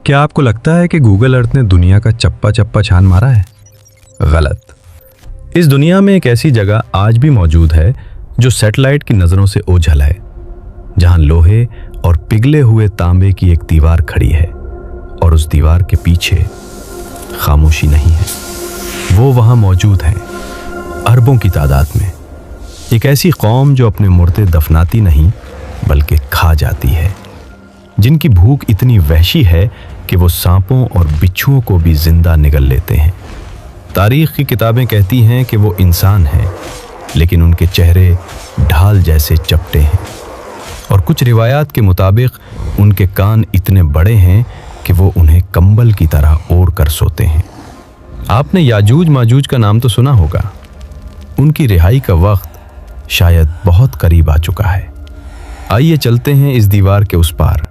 क्या आपको लगता है कि गूगल अर्थ ने दुनिया का चप्पा चप्पा छान मारा है? गलत। इस दुनिया में एक ऐसी जगह आज भी मौजूद है जो सैटेलाइट की नज़रों से ओझल है, जहां लोहे और पिघले हुए तांबे की एक दीवार खड़ी है और उस दीवार के पीछे खामोशी नहीं है। वो वहां मौजूद है, अरबों की तादाद में। एक ऐसी कौम जो अपने मुर्दे दफनाती नहीं बल्कि खा जाती है, जिनकी भूख इतनी वहशी है कि वो सांपों और बिच्छुओं को भी जिंदा निगल लेते हैं। तारीख की किताबें कहती हैं कि वो इंसान हैं, लेकिन उनके चेहरे ढाल जैसे चपटे हैं, और कुछ रिवायात के मुताबिक उनके कान इतने बड़े हैं कि वो उन्हें कंबल की तरह ओढ़ कर सोते हैं। आपने याजूज माजूज का नाम तो सुना होगा। उनकी रिहाई का वक्त शायद बहुत करीब आ चुका है। आइए चलते हैं इस दीवार के उस पार,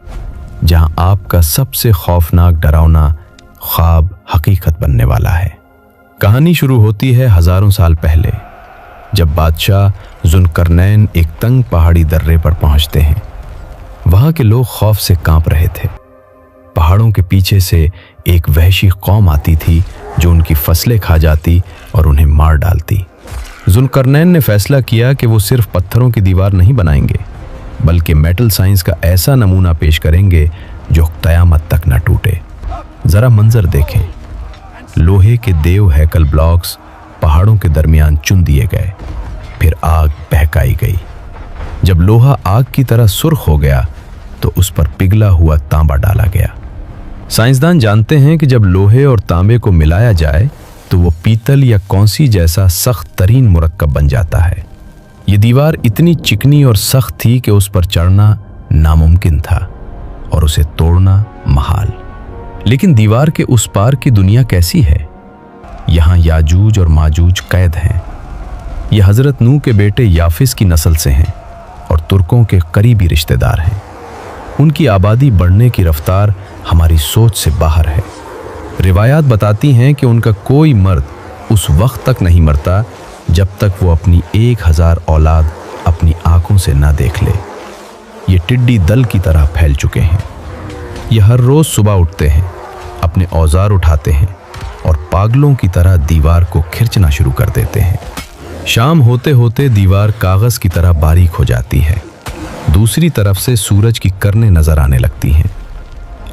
जहां आपका सबसे खौफनाक डरावना ख्वाब हकीकत बनने वाला है। कहानी शुरू होती है हजारों साल पहले, जब बादशाह जुल्करनैन एक तंग पहाड़ी दर्रे पर पहुंचते हैं। वहां के लोग खौफ से कांप रहे थे। पहाड़ों के पीछे से एक वहशी कौम आती थी जो उनकी फसलें खा जाती और उन्हें मार डालती। जुल्करनैन ने फैसला किया कि वो सिर्फ पत्थरों की दीवार नहीं बनाएंगे, बल्कि मेटल साइंस का ऐसा नमूना पेश करेंगे जो क़यामत तक न टूटे। ज़रा मंजर देखें। लोहे के देव हैकल ब्लॉक्स पहाड़ों के दरमियान चुन दिए गए, फिर आग बहकाई गई। जब लोहा आग की तरह सुर्ख हो गया तो उस पर पिघला हुआ तांबा डाला गया। साइंसदान जानते हैं कि जब लोहे और तांबे को मिलाया जाए तो वो पीतल या कौंसी जैसा सख्त तरीन मुरक्कब बन जाता है। ये दीवार इतनी चिकनी और सख्त थी कि उस पर चढ़ना नामुमकिन था और उसे तोड़ना महाल। लेकिन दीवार के उस पार की दुनिया कैसी है? यहाँ याजूज और माजूज कैद हैं। ये हज़रत नूह के बेटे याफिस की नस्ल से हैं और तुर्कों के करीबी रिश्तेदार हैं। उनकी आबादी बढ़ने की रफ्तार हमारी सोच से बाहर है। रिवायात बताती हैं कि उनका कोई मर्द उस वक्त तक नहीं मरता जब तक वो अपनी 1000 औलाद अपनी आंखों से ना देख ले। ये टिड्डी दल की तरह फैल चुके हैं। ये हर रोज सुबह उठते हैं, अपने औजार उठाते हैं और पागलों की तरह दीवार को खिंचना शुरू कर देते हैं। शाम होते होते दीवार कागज की तरह बारीक हो जाती है। दूसरी तरफ से सूरज की किरणें नजर आने लगती हैं।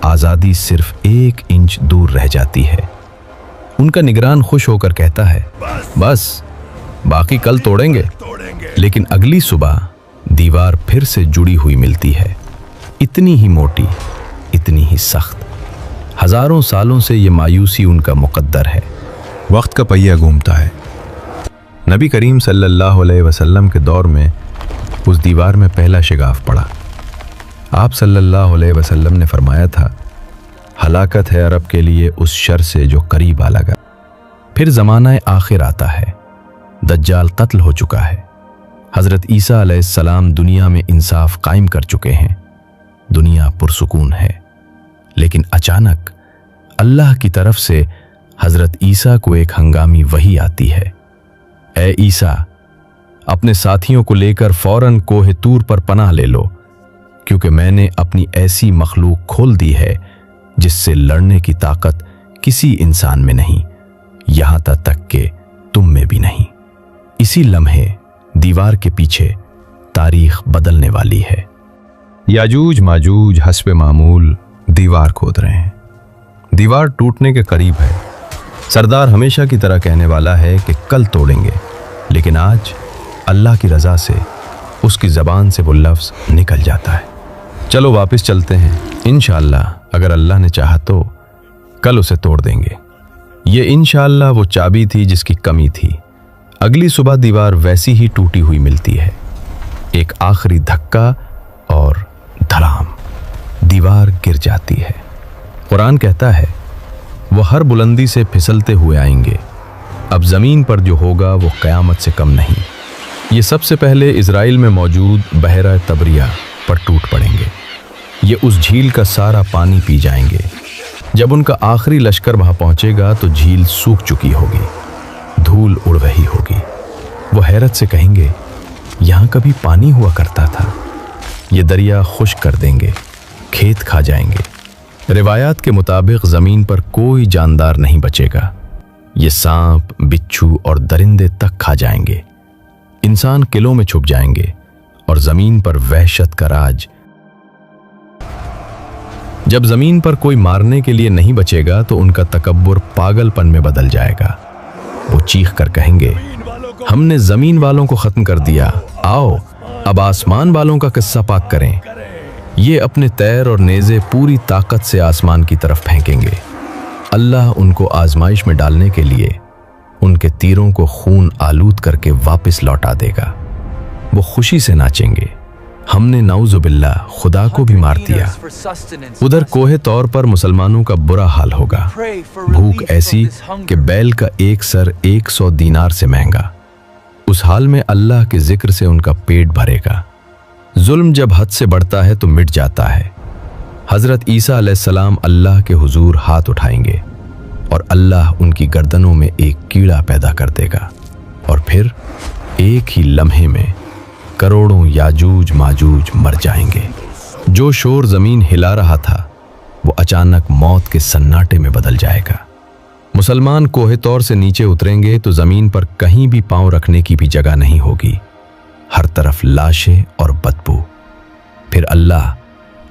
आजादी सिर्फ 1 इंच दूर रह जाती है। उनका निगरान खुश होकर कहता है, बस बाकी कल तोड़ेंगे। लेकिन अगली सुबह दीवार फिर से जुड़ी हुई मिलती है, इतनी ही मोटी, इतनी ही सख्त। हजारों सालों से ये मायूसी उनका मुकद्दर है। वक्त का पहिया घूमता है। नबी करीम सल्लल्लाहु अलैहि वसल्लम के दौर में उस दीवार में पहला शिगाफ पड़ा। आप सल्लल्लाहु अलैहि वसल्लम ने फरमाया था, हलाकत है अरब के लिए उस शर से जो करीब आ लगा। फिर ज़माना आखिर आता है। दज्जाल कत्ल हो चुका है। हज़रत ईसा अलैहिस्सलाम दुनिया में इंसाफ कायम कर चुके हैं। दुनिया पुरसुकून है। लेकिन अचानक अल्लाह की तरफ से हज़रत ईसा को एक हंगामी वही आती है, ए ईसा, अपने साथियों को लेकर फौरन कोहे तूर पर पनाह ले लो, क्योंकि मैंने अपनी ऐसी मखलूक खोल दी है जिससे लड़ने की ताकत किसी इंसान में नहीं, यहां तक कि तुम में भी नहीं। इसी लम्हे दीवार के पीछे तारीख बदलने वाली है। याजूज माजूज हस्बे मामूल दीवार खोद रहे हैं। दीवार टूटने के करीब है। सरदार हमेशा की तरह कहने वाला है कि कल तोड़ेंगे, लेकिन आज अल्लाह की रज़ा से उसकी ज़बान से वो लफ्ज़ निकल जाता है। चलो वापस चलते हैं। इंशाअल्लाह अगर अल्लाह ने चाहा तो कल उसे तोड़ देंगे। ये इंशाअल्लाह वो चाबी थी जिसकी कमी थी। अगली सुबह दीवार वैसी ही टूटी हुई मिलती है। एक आखिरी धक्का और धड़ाम, दीवार गिर जाती है। कुरान कहता है, वो हर बुलंदी से फिसलते हुए आएंगे। अब ज़मीन पर जो होगा वो क़यामत से कम नहीं। ये सबसे पहले इज़राइल में मौजूद बहरा तबरिया पर टूट पड़ेंगे। ये उस झील का सारा पानी पी जाएंगे। जब उनका आखिरी लश्कर वहाँ पहुँचेगा तो झील सूख चुकी होगी, धूल उड़ रही होगी। वो हैरत से कहेंगे, यहाँ कभी पानी हुआ करता था। ये दरिया खुश्क कर देंगे, खेत खा जाएंगे। रिवायात के मुताबिक ज़मीन पर कोई जानदार नहीं बचेगा। ये सांप, बिच्छू और दरिंदे तक खा जाएंगे। इंसान किलों में छुप जाएंगे और ज़मीन पर वहशत का राज। जब ज़मीन पर कोई मारने के लिए नहीं बचेगा तो उनका तकब्बुर पागलपन में बदल जाएगा। वो चीख कर कहेंगे, हमने ज़मीन वालों को ख़त्म कर दिया, आओ अब आसमान वालों का किस्सा पाक करें। ये अपने तैर और नेज़े पूरी ताकत से आसमान की तरफ फेंकेंगे। अल्लाह उनको आजमाइश में डालने के लिए उनके तीरों को खून आलूद करके वापस लौटा देगा। वो खुशी से नाचेंगे, हमने नाउजुबिल्ला खुदा को भी मार दिया। उधर कोहे तौर पर मुसलमानों का बुरा हाल होगा। भूख ऐसी कि बैल का एक सर 100 दीनार से महंगा। उस हाल में अल्लाह के जिक्र से उनका पेट भरेगा। जुल्म जब हद से बढ़ता है तो मिट जाता है। हजरत ईसा अलैहिस्सलाम अल्लाह के हुजूर हाथ उठाएंगे और अल्लाह उनकी गर्दनों में एक कीड़ा पैदा कर देगा और फिर एक ही लम्हे में करोड़ों याजूज माजूज मर जाएंगे। जो शोर जमीन हिला रहा था वो अचानक मौत के सन्नाटे में बदल जाएगा। मुसलमान कोहे तौर से नीचे उतरेंगे तो जमीन पर कहीं भी पांव रखने की भी जगह नहीं होगी। हर तरफ लाशें और बदबू। फिर अल्लाह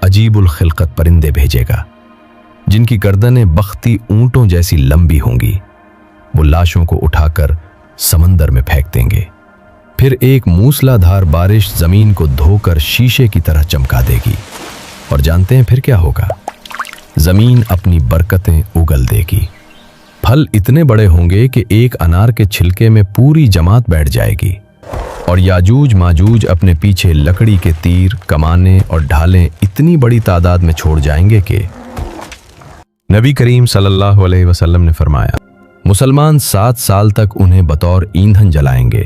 अजीबुल खिलकत परिंदे भेजेगा जिनकी गर्दनें बख्ती ऊंटों जैसी लंबी होंगी। वो लाशों को उठाकर समंदर में फेंक देंगे। फिर एक मूसलाधार बारिश जमीन को धोकर शीशे की तरह चमका देगी। और जानते हैं फिर क्या होगा? जमीन अपनी बरकतें उगल देगी। फल इतने बड़े होंगे कि एक अनार के छिलके में पूरी जमात बैठ जाएगी। और याजूज माजूज अपने पीछे लकड़ी के तीर, कमाने और ढालें इतनी बड़ी तादाद में छोड़ जाएंगे कि नबी करीम सल्लल्लाहु अलैहि वसल्लम ने फरमाया, मुसलमान 7 साल तक उन्हें बतौर ईंधन जलाएंगे।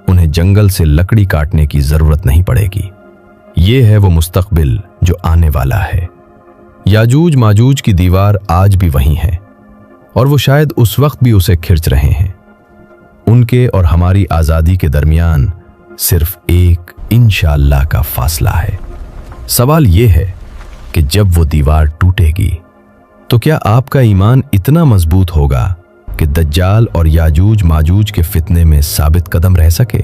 उन्हें जंगल से लकड़ी काटने की जरूरत नहीं पड़ेगी। ये है वो मुस्तकबिल जो आने वाला है। याजूज माजूज की दीवार आज भी वहीं है और वो शायद उस वक्त भी उसे खिंच रहे हैं। उनके और हमारी आज़ादी के दरमियान सिर्फ एक इंशाअल्लाह का फासला है। सवाल ये है कि जब वो दीवार टूटेगी तो क्या आपका ईमान इतना मजबूत होगा कि दज्जाल और याजूज माजूज के फितने में साबित कदम रह सके?